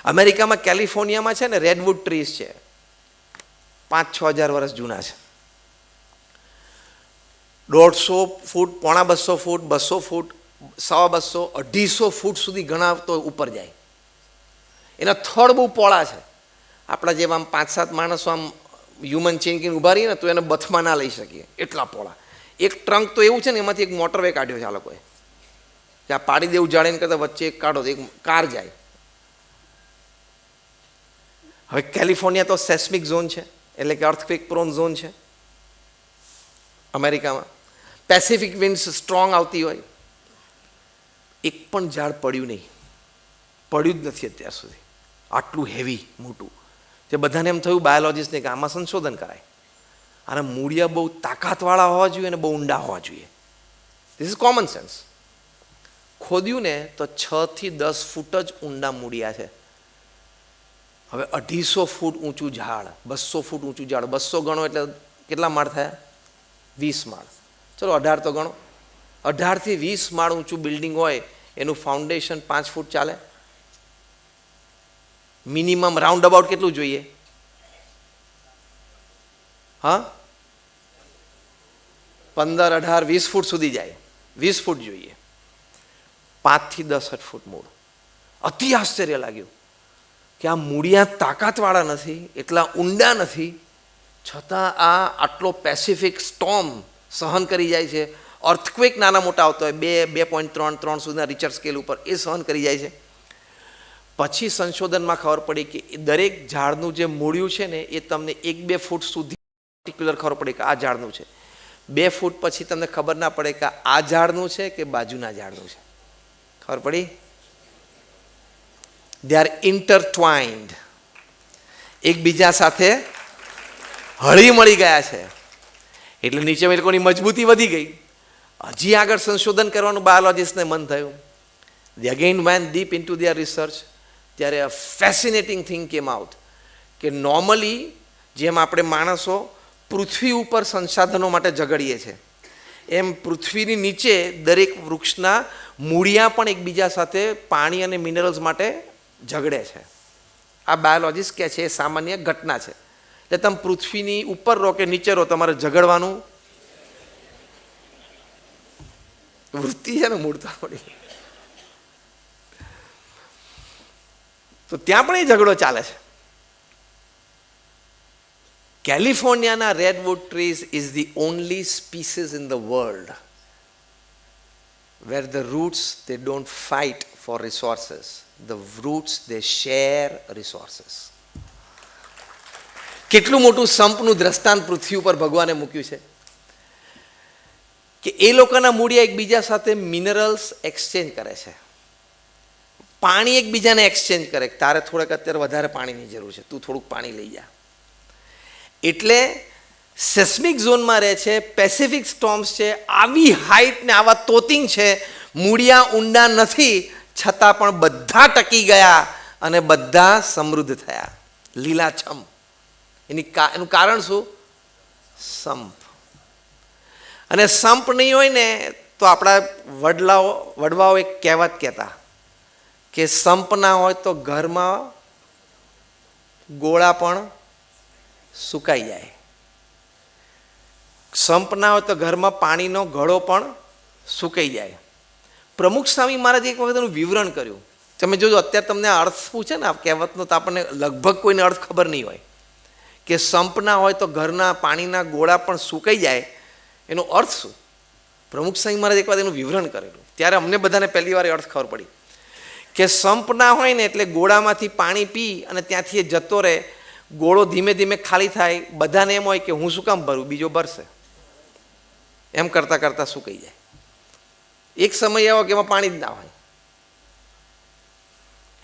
અમેરિકામાં કેલિફોર્નિયામાં છે ને રેડવુડ ટ્રીઝ છે, 5-6 હજાર વર્ષ જૂના છે. 150 ફૂટ, 250 ફૂટ, 200 ફૂટ, 250, 250 ફૂટ સુધી ઘણા તો ઉપર જાય. એના થડ બહુ પોળા છે. આપણા જેવા આમ 5-7 માણસો આમ હ્યુમન ચેઇન કરીને ઊભા રહીએ ને તો એને બથમાં ના લઈ શકીએ, એટલા પોળા. એક ટ્રંક તો એવું છે ને, એમાંથી એક મોટરવે કાઢ્યો છે આ લોકોએ, કે આ પાડી દેવું જાળીને કરતાં વચ્ચે એક કાઢો તો એક કાર જાય. હવે કેલિફોર્નિયા તો સેસ્મિક ઝોન છે, એટલે કે અર્થક્વેક પ્રોન ઝોન છે. અમેરિકામાં પેસિફિક વિન્ડ્સ સ્ટ્રોંગ આવતી હોય, એક પણ ઝાડ પડ્યું નહીં, પડ્યું જ નથી અત્યાર સુધી, આટલું હેવી મોટું. જે બધાને એમ થયું બાયોલોજીસ્ટને કે આમાં સંશોધન કરાય, અને મૂળિયા બહુ તાકાતવાળા હોવા જોઈએ અને બહુ ઊંડા હોવા જોઈએ. This is common sense. ખોદ્યું ને તો 6 થી 10 ફૂટ જ ઊંડા મૂળિયા છે. હવે 250 ફૂટ ઊંચું ઝાડ, 200 ફૂટ ઊંચું ઝાડ, 200 ગણો એટલે કેટલા માળ થયા? 20 માળ. ચલો 18 તો ગણો. 18 થી 20 માળ ઊંચું બિલ્ડિંગ હોય, એનું ફાઉન્ડેશન 5 ફૂટ ચાલે. મિનિમમ રાઉન્ડ અબાઉટ કેટલું જોઈએ? હા, 15, 18, 20 ફૂટ સુધી જાય. 20 ફૂટ જોઈએ. 5 થી 10 ફૂટ મૂળ. અતિ આશ્ચર્ય લાગ્યું કે આ મૂળિયા તાકાતવાળા નથી, એટલા ઊંડા નથી, છતાં આ આટલો પેસિફિક સ્ટોર્મ સહન કરી જાય છે. અર્થક્વેક નાના મોટા આવતા હોય 2.3 સુધીના રિચર સ્કેલ ઉપર, એ સહન કરી જાય છે. પછી સંશોધનમાં ખબર પડી કે દરેક ઝાડનું જે મૂળિયું છે ને, એ તમને 1-2 ફૂટ સુધી પર્ટિક્યુલર ખબર પડી કે આ ઝાડનું છે. 2 ફૂટ પછી તમને ખબર ના પડે કે આ ઝાડનું છે કે બાજુના ઝાડનું છે. ખબર પડી? દે આર ઇન્ટરટ્વાઇન્ડ, એકબીજા સાથે હળી મળી ગયા છે. એટલે નીચે એ લોકોની મજબૂતી વધી ગઈ. હજી આગળ સંશોધન કરવાનું બાયોલોજીસ્ટને મન થયું. They again went deep into their research. ત્યારે a fascinating thing came out કે નોર્મલી જેમ આપણે માણસો પૃથ્વી ઉપર સંસાધનો માટે ઝઘડીએ છીએ, એમ પૃથ્વીની નીચે દરેક વૃક્ષના મૂળિયા પણ એકબીજા સાથે પાણી અને મિનરલ્સ માટે ઝઘડે છે. આ બાયોલોજીસ્ટ કહે છે એ સામાન્ય ઘટના છે. એટલે તમે પૃથ્વીની ઉપર રહો કે નીચે રહો, તમારે ઝઘડવાનું વૃત્તિ છે ને, મૂળતા પડી. તો ત્યાં પણ એ ઝઘડો ચાલે છે. કેલિફોર્નિયાના redwood trees is the only species in the world where the roots they don't fight for resources, the roots they share resources. કેટલું મોટું સંપનું દ્રષ્ટાંત પૃથ્વી ઉપર ભગવાને મૂક્યું છે કે એ લોકોના મૂળિયા એકબીજા સાથે મિનરલ્સ એક્સચેન્જ કરે છે, પાણી એકબીજાને એક્સચેન્જ કરે. તારે થોડેક અત્યારે વધારે પાણીની જરૂર છે, તું થોડુંક પાણી લઈ જા. એટલે સેસ્મિક ઝોનમાં રહે છે, પેસિફિક સ્ટોર્મ્સ છે, આવી હાઈટ ને આવા તોતિંગ છે, મૂળિયા ઊંડા નથી, છતાં પણ બધા ટકી ગયા અને બધા સમૃદ્ધ થયા, લીલાછમ. એનું કારણ શું? સંપ. અને સંપ નહીં હોય ને તો આપણા વડવાઓ એક કહેવત કહેતા કે સંપ ના હોય તો ઘરમાં ગોળા પણ સુકાઈ જાય, સંપ ના હોય તો ઘરમાં પાણીનો ઘડો પણ સુકાઈ જાય. પ્રમુખ સ્વામી મહારાજે એક વખત એનું વિવરણ કર્યું. તમે જોજો, અત્યારે તમને અર્થ પૂછે ને આ કહેવતનો તો આપણને લગભગ કોઈને અર્થ ખબર નહીં હોય કે સંપ ના હોય તો ઘરના પાણીના ગોળા પણ સુકાઈ જાય. એનો અર્થ શું? પ્રમુખ સ્વામી મહારાજ એક વાર એનું વિવરણ કરેલું. ત્યારે અમને બધાને પહેલી વાર અર્થ ખબર પડી કે સંપ ના હોય ને એટલે ગોળામાંથી પાણી પી અને ત્યાંથી એ જતો રહે, ગોળો ધીમે ધીમે ખાલી થાય. બધાને એમ હોય કે હું શું કામ ભરું, બીજો ભરશે, એમ કરતાં કરતાં સુકાઈ જાય. એક સમય એવો કે એમાં પાણી જ ના હોય.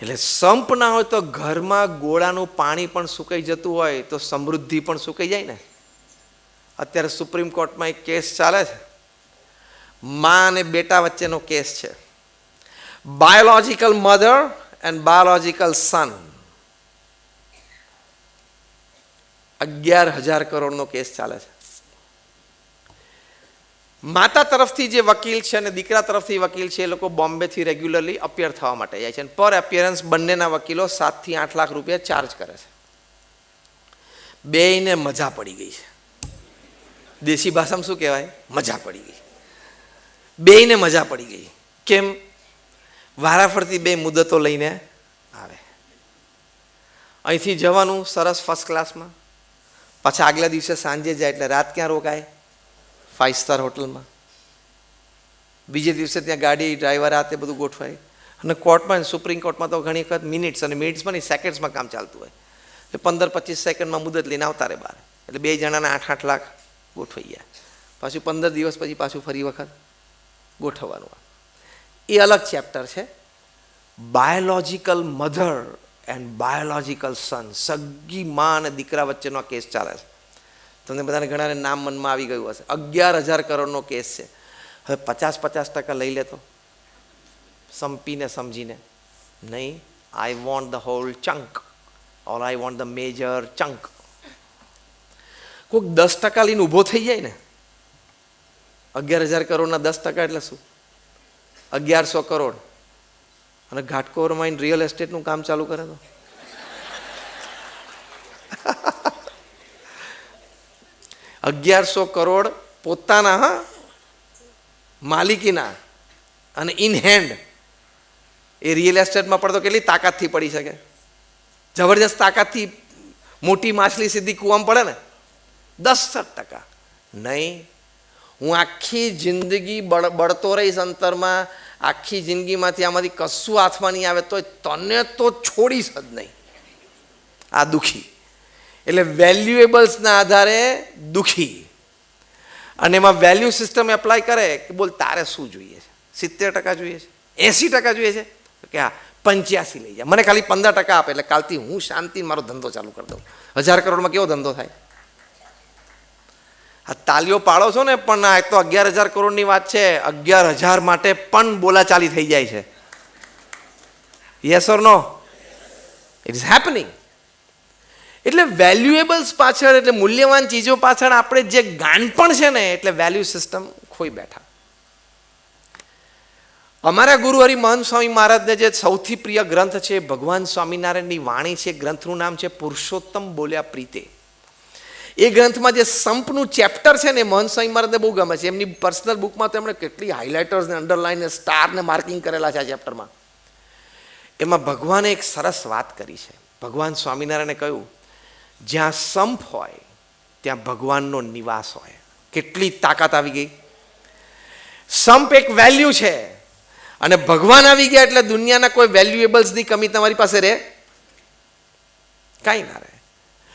એટલે સંપ ના હોય તો ઘરમાં ગોળાનું પાણી પણ સુકાઈ જતું હોય તો સમૃદ્ધિ પણ સુકાઈ જાય ને. અત્યારે સુપ્રીમ કોર્ટમાં એક કેસ ચાલે છે, મા અને બેટા વચ્ચેનો કેસ છે. બાયોલોજિકલ મધર એન્ડ બાયોલોજિકલ સન. 11,000 કરોડનો કેસ ચાલે છે. માતા તરફથી જે વકીલ છે અને દીકરા તરફથી વકીલ છે એ લોકો બોમ્બેથી રેગ્યુલરલી અપિયર થવા માટે જાય છે અને પર અપિયરન્સ બંનેના વકીલો 7 થી 8 લાખ રૂપિયા ચાર્જ કરે છે. બેયને મજા પડી ગઈ છે. દેશી ભાષામાં શું કહેવાય? મજા પડી ગઈ. બેયને મજા પડી ગઈ. કેમ? વારાફરતી બે મુદતો લઈને આવે. અહીંથી જવાનું સરસ ફર્સ્ટ ક્લાસમાં, પાછા આગલા દિવસે સાંજે જાય એટલે રાત ક્યાં રોકાય? 5 સ્ટાર હોટલમાં. બીજે દિવસે ત્યાં ગાડી ડ્રાઈવર આ તે બધું ગોઠવાય. અને કોર્ટમાં, સુપ્રીમ કોર્ટમાં તો ઘણી વખત મિનિટ્સ અને મિનિટ્સમાં નહીં સેકન્ડ્સમાં કામ ચાલતું હોય. એટલે 15-25 સેકન્ડમાં મુદત લઈને આવતા રહે બહાર. એટલે બે જણાના 8-8 લાખ ગોઠવાઈ ગયા. પાછું 15 દિવસ પછી પાછું ફરી વખત ગોઠવવાનું. એ અલગ ચેપ્ટર છે. બાયોલોજિકલ મધર એન્ડ બાયોલોજિકલ સન, સગી મા અને દીકરા વચ્ચેનો આ કેસ ચાલે છે. તમને બધાને ઘણાને નામ મનમાં આવી ગયું હશે. 11,000 કરોડનો કેસ છે. હવે 50% લઈ લેતો સંપીને સમજીને, નહીં, I want the whole chunk or I want the major chunk. કોઈક 10% લઈને ઊભો થઈ જાય ને, 11,000 કરોડના 10% એટલે શું? 1,100 કરોડ. અને ઘાટકોરમાં રિયલ એસ્ટેટનું કામ ચાલુ કરે તો 1,100 કરોડ પોતાના માલિકીના અને ઇન હેન્ડ એ રિયલ એસ્ટેટમાં પડતો કેટલી તાકાતથી પડી શકે? જબરજસ્ત તાકાતથી મોટી માછલી સીધી કૂવામાં પડે ને. 10%. નહીં, હું આખી જિંદગી બળતો રહીશ અંતરમાં, આખી જિંદગીમાંથી આમાંથી કશું હાથમાં નહીં આવે તો તને તો છોડીશ જ નહીં. આ દુઃખી. એટલે વેલ્યુએબલ્સના આધારે દુઃખી. અને એમાં વેલ્યુ સિસ્ટમ એપ્લાય કરે કે બોલ તારે શું જોઈએ છે? 70% જોઈએ છે? 80% જોઈએ છે? કે હા 85 લઈ જાય, મને ખાલી 15% આપે એટલે કાલથી હું શાંતિ મારો ધંધો ચાલુ કરી દઉં. 1,000 કરોડમાં કેવો ધંધો થાય? આ તાલીઓ પાડો છો ને, પણ આ તો 11,000 કરોડની વાત છે. 11,000 માટે પણ બોલાચાલી થઈ જાય છે. Yes or no? It is happening. એટલે વેલ્યુએબલ્સ પાછળ, એટલે મૂલ્યવાન ચીજો પાછળ આપણે જે ગાનપણ છે ને, એટલે વેલ્યુ સિસ્ટમ ખોઈ બેઠા. અમારા ગુરુ હરિ મહંત સ્વામી મહારાજને જે સૌથી પ્રિય ગ્રંથ છે ભગવાન સ્વામિનારાયણની વાણી છે. ગ્રંથનું નામ છે પુરુષોત્તમ બોલ્યા પ્રીતે. એ ગ્રંથમાં જે સંપનું ચેપ્ટર છે ને, મહંત સ્વામી મહારાજને બહુ ગમે છે. એમની પર્સનલ બુકમાં તો એમણે કેટલી હાઇલાઇટર્સ ને અંડરલાઇન ને સ્ટાર ને માર્કિંગ કરેલા છે આ ચેપ્ટરમાં. એમાં ભગવાને એક સરસ વાત કરી છે. ભગવાન સ્વામિનારાયણે કહ્યું, જ્યાં સંપ હોય ત્યાં ભગવાનનો નિવાસ હોય. કેટલી તાકાત આવી ગઈ! સંપ એક વેલ્યુ છે અને ભગવાન આવી ગયા એટલે દુનિયાના કોઈ વેલ્યુએબલ્સની કમી તમારી પાસે રહે? કાંઈ ના રહે.